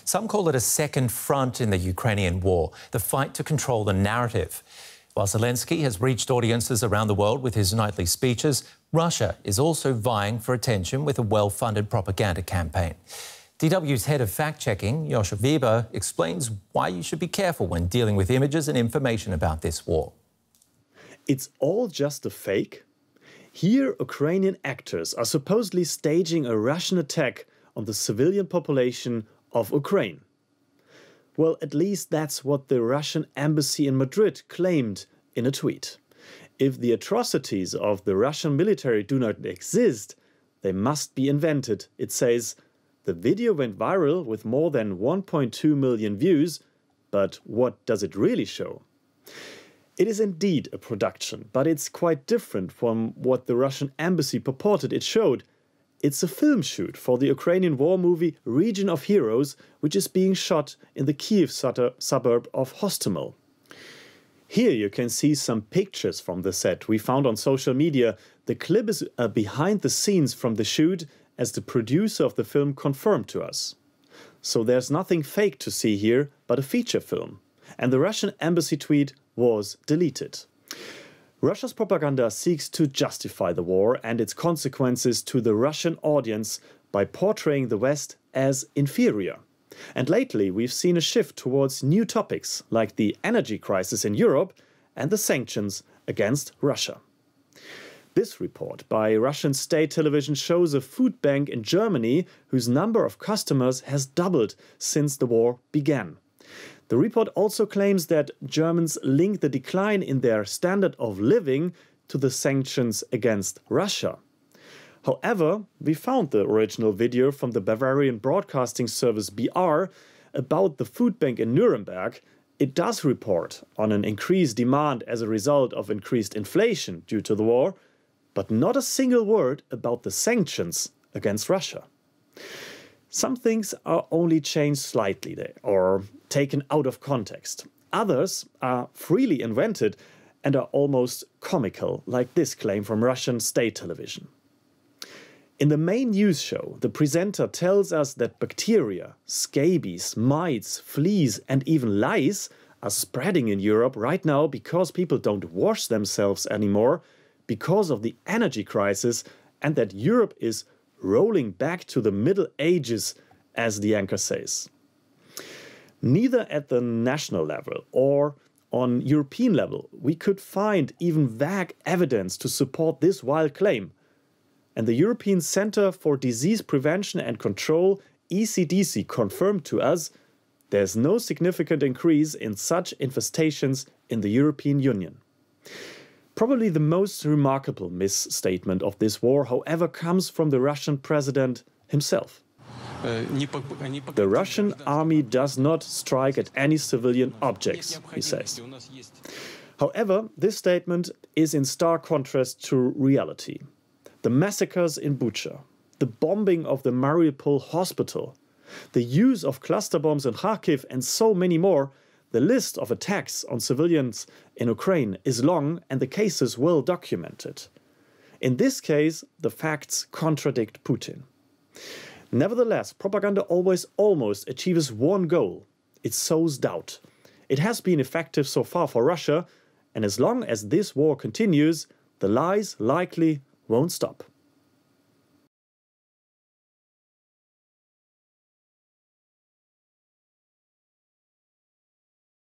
Some call it a second front in the Ukrainian war, the fight to control the narrative. While Zelenskyy has reached audiences around the world with his nightly speeches, Russia is also vying for attention with a well-funded propaganda campaign. DW's head of fact-checking, Joscha Weber, explains why you should be careful when dealing with images and information about this war. It's all just a fake? Here, Ukrainian actors are supposedly staging a Russian attack on the civilian population of Ukraine. Well, at least that's what the Russian embassy in Madrid claimed in a tweet. If the atrocities of the Russian military do not exist, they must be invented, it says. The video went viral with more than 1.2 million views, but what does it really show? It is indeed a production, but it's quite different from what the Russian embassy purported it showed. It's a film shoot for the Ukrainian war movie Region of Heroes, which is being shot in the Kiev suburb of Hostomel. Here you can see some pictures from the set we found on social media. The clip is behind the scenes from the shoot, as the producer of the film confirmed to us. So there's nothing fake to see here, but a feature film. And the Russian embassy tweet was deleted. Russia's propaganda seeks to justify the war and its consequences to the Russian audience by portraying the West as inferior. And lately we've seen a shift towards new topics like the energy crisis in Europe and the sanctions against Russia. This report by Russian state television shows a food bank in Germany whose number of customers has doubled since the war began. The report also claims that Germans link the decline in their standard of living to the sanctions against Russia. However, we found the original video from the Bavarian broadcasting service BR about the food bank in Nuremberg. It does report on an increased demand as a result of increased inflation due to the war, but not a single word about the sanctions against Russia. Some things are only changed slightly there, or taken out of context. Others are freely invented and are almost comical, like this claim from Russian state television. In the main news show, the presenter tells us that bacteria, scabies, mites, fleas and even lice are spreading in Europe right now because people don't wash themselves anymore, because of the energy crisis, and that Europe is rolling back to the Middle Ages, as the anchor says. Neither at the national level or on European level we could find even vague evidence to support this wild claim. And the European Centre for Disease Prevention and Control, ECDC, confirmed to us there's no significant increase in such infestations in the European Union. Probably the most remarkable misstatement of this war, however, comes from the Russian president himself. The Russian army does not strike at any civilian objects, he says. However, this statement is in stark contrast to reality. The massacres in Bucha, the bombing of the Mariupol hospital, the use of cluster bombs in Kharkiv and so many more. The list of attacks on civilians in Ukraine is long and the cases well documented. In this case, the facts contradict Putin. Nevertheless, propaganda always almost achieves one goal. It sows doubt. It has been effective so far for Russia, and as long as this war continues, the lies likely won't stop.